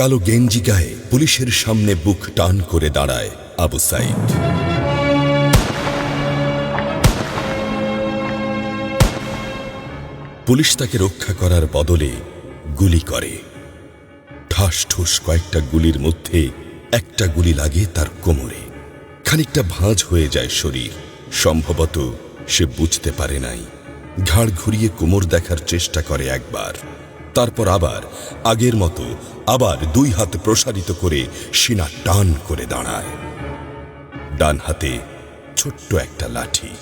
কালো গেঞ্জি গায়ে পুলিশের সামনে বুক টান করে দাঁড়ায় আবু সাইদ। পুলিশ তাকে রক্ষা করার বদলে গুলি করে। ঠাস ঠুস কয়েকটা গুলির মধ্যে একটা গুলি লাগে তার কোমরে। খানিকটা ভাঁজ হয়ে যায় শরীর। সম্ভবত সে বুঝতে পারে নাই। ঘাড় ঘুরিয়ে কোমর দেখার চেষ্টা করে একবার, তারপর আবার আগের মতো আবার দুই হাত প্রসারিত করে সিনা টান করে দাঁড়ায়। ডান হাতে ছোট্ট একটা লাঠি।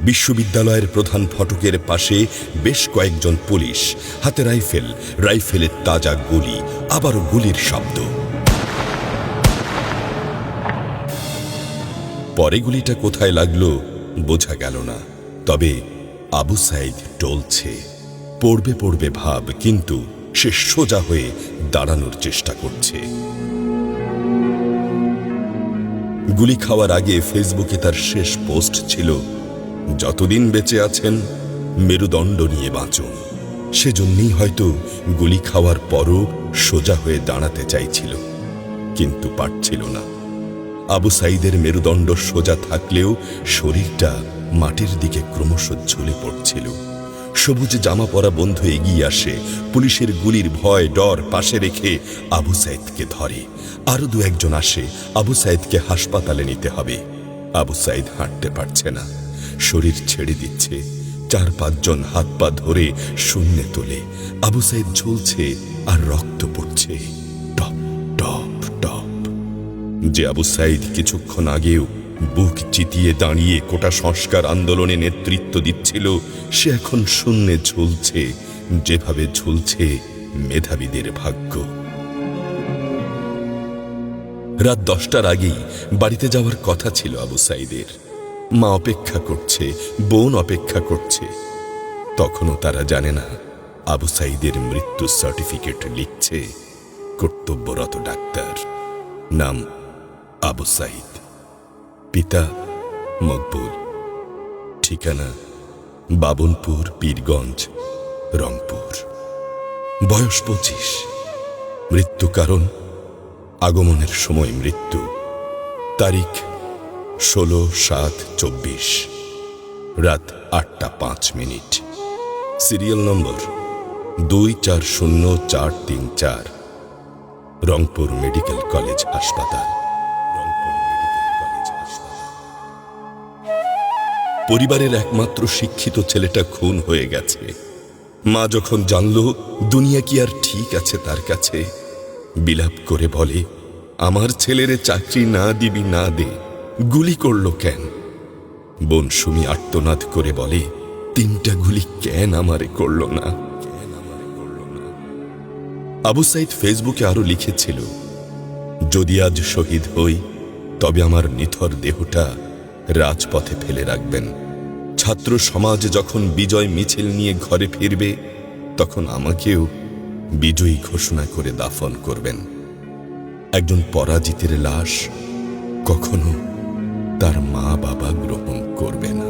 বিশ্ববিদ্যালয়ের প্রধান ফটকের পাশে বেশ কয়েকজন পুলিশ, হাতে রাইফেল, রাইফেলের তাজা গুলি, আবারও গুলির শব্দ। পরে গুলিটা কোথায় লাগলো বোঝা গেল না। তবে আবু সাইদ টলছে। পড়বে পড়বে ভাব, কিন্তু সে সোজা হয়ে দাঁড়ানোর চেষ্টা করছে। গুলি খাওয়ার আগে ফেসবুকে তার শেষ পোস্ট ছিল, যতদিন বেঁচে আছেন মেরুদণ্ড নিয়ে বাঁচুন। সেজন্যই হয়তো গুলি খাওয়ার পরও সোজা হয়ে দাঁড়াতে চাইছিল, কিন্তু পারছিল না। আবু সাইদের মেরুদণ্ড সোজা থাকলেও শরীরটা মাটির দিকে ক্রমশ ঝুলে পড়ছিল। সবুজ জামা পরা বন্ধু এগিয়ে আসে, পুলিশের গুলির ভয় ডর পাশে রেখে আবু সাইদকে ধরে। আরো দু একজন আসে, আবু সাইদকে হাসপাতালে নিতে হবে। আবু সাইদ হাঁটতে পারছে না, শরীর ছেড়ে দিচ্ছে। 4-5 জন হাত পা ধরে শূন্যে তোলে। আবু সাইদ ঝুলছে আর রক্ত পড়ছে টপ টপ টপ। যে আবু সাইদ কিছুক্ষণ আগেও বুক চিতিয়ে দাঁড়িয়ে কোটা সংস্কার আন্দোলনে নেতৃত্ব দিচ্ছিল, সে এখন শূন্যে ঝুলছে, যেভাবে ঝুলছে মেধাবীদের ভাগ্য। রাত 10টার আগেই বাড়িতে যাওয়ার কথা ছিল আবু সাইদের। মা অপেক্ষা করছে, বোন অপেক্ষা করছে। তখনও তারা জানে না আবু সাইদের মৃত্যু সার্টিফিকেট লিখছে কর্তব্যরত ডাক্তার। নাম আবু সাইদ, পিতা মকবুল, ঠিকানা বাবনপুর, পীরগঞ্জ, রংপুর। বয়স 25। মৃত্যু কারণ আগমনের সময় মৃত্যু। তারিখ 16/7/24, রাত 8টা 5 minute. Serial number 240434, Rangpur medical college হাসপাতাল। পরিবারের একমাত্র শিক্ষিত ছেলেটা খুন হয়ে গেছে। মা যখন জানল দুনিয়া কি আর ঠিক আছে তার কাছে, বিলাপ করে বলে, আমার ছেলেরে চাকরি না দিবি না দে, গুলি করলো কেন? বোন সুমি আর্তনাদ করে বলে, 3টা গুলি কেন আমারে করলো না? আবু সাইদ ফেসবুকে আরো লিখেছিল, যদি আজ শহীদ হই তবে আমার নিথর দেহটা রাজপথে ফেলে রাখবেন। ছাত্র সমাজ যখন বিজয় মিছিল নিয়ে ঘরে ফিরবে, তখন আমাকেও বিজয়ী ঘোষণা করে দাফন করবেন। একজন পরাজিতের লাশ কখনো তার মা বাবা গ্রহণ করবে না।